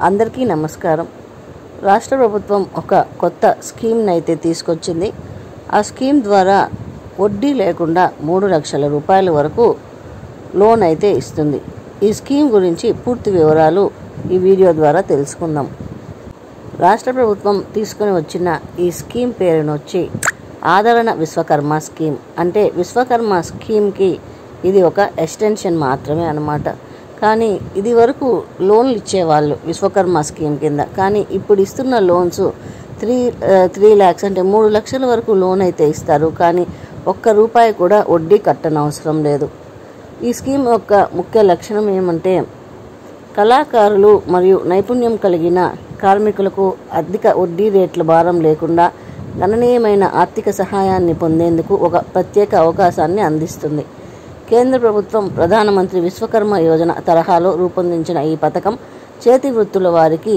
అందరికీ నమస్కారం. రాష్ట్ర ప్రభుత్వం ఒక కొత్త స్కీమ్ని అయితే తీసుకొచ్చింది. ఆ స్కీమ్ ద్వారా వడ్డీ లేకుండా 3 లక్షల రూపాయల వరకు లోన్ అయితే ఇస్తుంది. ఈ స్కీమ్ గురించి పూర్తి వివరాలు ఈ వీడియో ద్వారా తెలుసుకుందాం. రాష్ట్ర ప్రభుత్వం తీసుకుని వచ్చిన ఈ స్కీమ్ పేరును వచ్చి ఆదరణ విశ్వకర్మ స్కీమ్. అంటే విశ్వకర్మ స్కీమ్కి ఇది ఒక ఎక్స్టెన్షన్ మాత్రమే అన్నమాట. కానీ ఇది వరకు లోన్లు ఇచ్చేవాళ్ళు విశ్వకర్మ స్కీమ్ కింద. కానీ ఇప్పుడు ఇస్తున్న లోన్స్ 3 lakhs అంటే 3 లక్షల వరకు లోన్ అయితే ఇస్తారు. కానీ ₹1 కూడా వడ్డీ కట్టనవసరం లేదు. ఈ స్కీమ్ యొక్క ముఖ్య లక్షణం ఏమంటే కళాకారులు మరియు నైపుణ్యం కలిగిన కార్మికులకు అధిక వడ్డీ రేట్ల భారం లేకుండా గణనీయమైన ఆర్థిక సహాయాన్ని పొందేందుకు ఒక ప్రత్యేక అవకాశాన్ని అందిస్తుంది. కేంద్ర ప్రభుత్వం ప్రధానమంత్రి విశ్వకర్మ యోజన తరహాలో రూపొందించిన ఈ పథకం చేతి వృత్తుల వారికి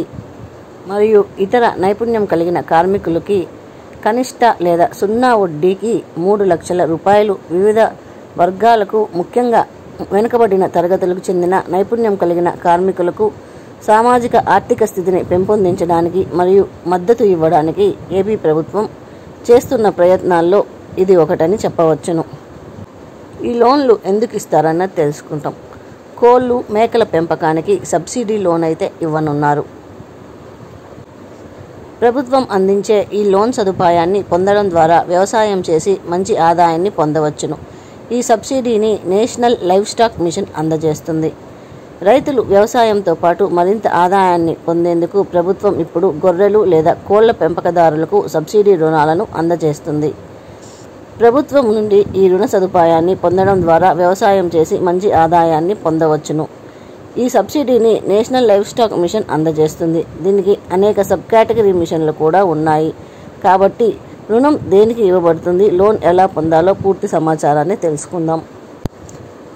మరియు ఇతర నైపుణ్యం కలిగిన కార్మికులకి కనిష్ట లేదా 0 వడ్డీకి 3 లక్షల రూపాయలు వివిధ వర్గాలకు, ముఖ్యంగా వెనుకబడిన తరగతులకు చెందిన నైపుణ్యం కలిగిన కార్మికులకు సామాజిక ఆర్థిక స్థితిని పెంపొందించడానికి మరియు మద్దతు ఇవ్వడానికి ఏపీ ప్రభుత్వం చేస్తున్న ప్రయత్నాల్లో ఇది ఒకటని చెప్పవచ్చును. ఈ లోన్లు ఎందుకు ఇస్తారన్నది తెలుసుకుంటాం. కోళ్ళు, మేకల పెంపకానికి సబ్సిడీ లోన్ అయితే ఇవ్వనున్నారు. ప్రభుత్వం అందించే ఈ లోన్ సదుపాయాన్ని పొందడం ద్వారా వ్యవసాయం చేసి మంచి ఆదాయాన్ని పొందవచ్చును. ఈ సబ్సిడీని నేషనల్ లైవ్ స్టాక్ మిషన్ అందజేస్తుంది. రైతులు వ్యవసాయంతో పాటు మరింత ఆదాయాన్ని పొందేందుకు ప్రభుత్వం ఇప్పుడు గొర్రెలు లేదా కోళ్ల పెంపకదారులకు సబ్సిడీ రుణాలను అందజేస్తుంది. ప్రభుత్వం నుండి ఈ రుణ సదుపాయాన్ని పొందడం ద్వారా వ్యవసాయం చేసి మంచి ఆదాయాన్ని పొందవచ్చును. ఈ సబ్సిడీని నేషనల్ లైవ్ స్టాక్ మిషన్ అందజేస్తుంది. దీనికి అనేక సబ్ కేటగిరీ మిషన్లు కూడా ఉన్నాయి. కాబట్టి రుణం దేనికి ఇవ్వబడుతుంది, లోన్ ఎలా పొందాలో పూర్తి సమాచారాన్ని తెలుసుకుందాం.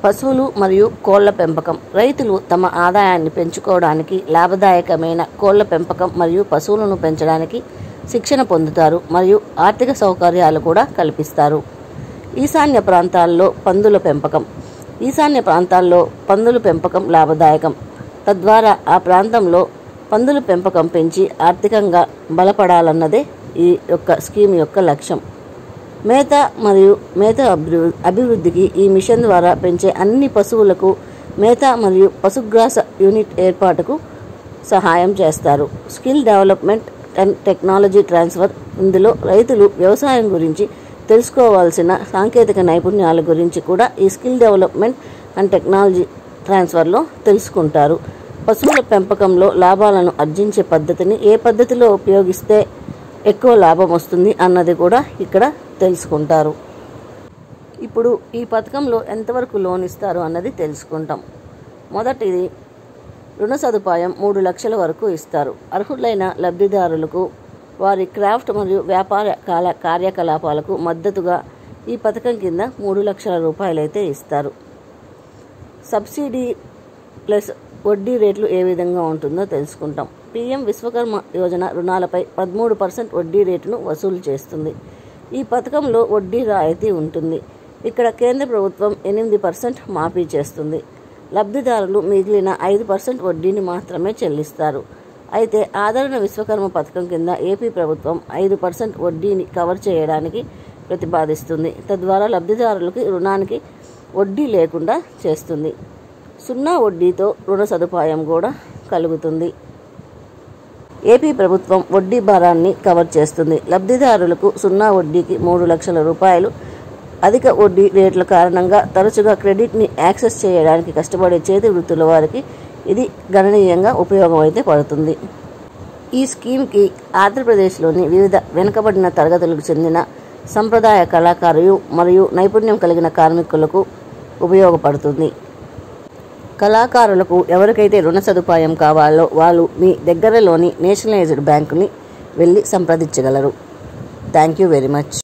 పశువులు మరియు కోళ్ల పెంపకం. రైతులు తమ ఆదాయాన్ని పెంచుకోవడానికి లాభదాయకమైన కోళ్ల పెంపకం మరియు పశువులను పెంచడానికి శిక్షణ పొందుతారు మరియు ఆర్థిక సౌకర్యాలు కూడా కల్పిస్తారు. ఈశాన్య ప్రాంతాల్లో పందుల పెంపకం. ఈశాన్య ప్రాంతాల్లో పందుల పెంపకం లాభదాయకం. తద్వారా ఆ ప్రాంతంలో పందుల పెంపకం పెంచి ఆర్థికంగా బలపడాలన్నదే ఈ యొక్క స్కీమ్ యొక్క లక్ష్యం. మేత మరియు మేత అభివృద్ధికి ఈ మిషన్ ద్వారా పెంచే అన్ని పశువులకు మేత మరియు పశుగ్రాస యూనిట్ ఏర్పాటుకు సహాయం చేస్తారు. Skill development and technology transfer. ఇందులో రైతులు వ్యవసాయం గురించి తెలుసుకోవాల్సిన సాంకేతిక నైపుణ్యాల గురించి కూడా ఈ స్కిల్ డెవలప్మెంట్ అండ్ టెక్నాలజీ ట్రాన్స్ఫర్లో తెలుసుకుంటారు. పశువుల పెంపకంలో లాభాలను ఆర్జించే పద్ధతిని ఏ పద్ధతిలో ఉపయోగిస్తే ఎక్కువ లాభం వస్తుంది అన్నది కూడా ఇక్కడ తెలుసుకుంటారు. ఇప్పుడు ఈ పథకంలో ఎంతవరకు లోన్ ఇస్తారు అన్నది తెలుసుకుంటాం. మొదటిది రుణ సదుపాయం 3 లక్షల వరకు ఇస్తారు. అర్హులైన లబ్ధిదారులకు వారి క్రాఫ్ట్ మరియు వ్యాపార కార్యకలాపాలకు మద్దతుగా ఈ పథకం కింద 3 లక్షల రూపాయలు అయితే ఇస్తారు. సబ్సిడీ ప్లస్ వడ్డీ రేట్లు ఏ విధంగా ఉంటుందో తెలుసుకుంటాం. పీఎం విశ్వకర్మ యోజన రుణాలపై 13% వడ్డీ రేటును వసూలు చేస్తుంది. ఈ పథకంలో వడ్డీ రాయితీ ఉంటుంది. ఇక్కడ కేంద్ర ప్రభుత్వం 8% మాఫీ చేస్తుంది. లబ్ధిదారులు మిగిలిన 5% వడ్డీని మాత్రమే చెల్లిస్తారు. అయితే ఆదరణ విశ్వకర్మ పథకం కింద ఏపీ ప్రభుత్వం 5% వడ్డీని కవర్ చేయడానికి ప్రతిపాదిస్తుంది. తద్వారా లబ్ధిదారులకి రుణానికి వడ్డీ లేకుండా చేస్తుంది. 0 వడ్డీతో రుణ సదుపాయం కూడా కలుగుతుంది. ఏపీ ప్రభుత్వం వడ్డీ భారాన్ని కవర్ చేస్తుంది. లబ్ధిదారులకు 0 వడ్డీకి 3 లక్షల రూపాయలు. అధిక వడ్డీ రేట్ల కారణంగా తరచుగా క్రెడిట్ని యాక్సెస్ చేయడానికి కష్టపడే చేతి వృత్తుల వారికి ఇది గణనీయంగా ఉపయోగం అయితే పడుతుంది. ఈ స్కీమ్కి ఆంధ్రప్రదేశ్లోని వివిధ వెనుకబడిన తరగతులకు చెందిన సంప్రదాయ కళాకారులు మరియు నైపుణ్యం కలిగిన కార్మికులకు ఉపయోగపడుతుంది. కళాకారులకు ఎవరికైతే రుణ సదుపాయం కావాలో వాళ్ళు మీ దగ్గరలోని నేషనలైజ్డ్ బ్యాంకుని వెళ్ళి సంప్రదించగలరు. Thank you very much.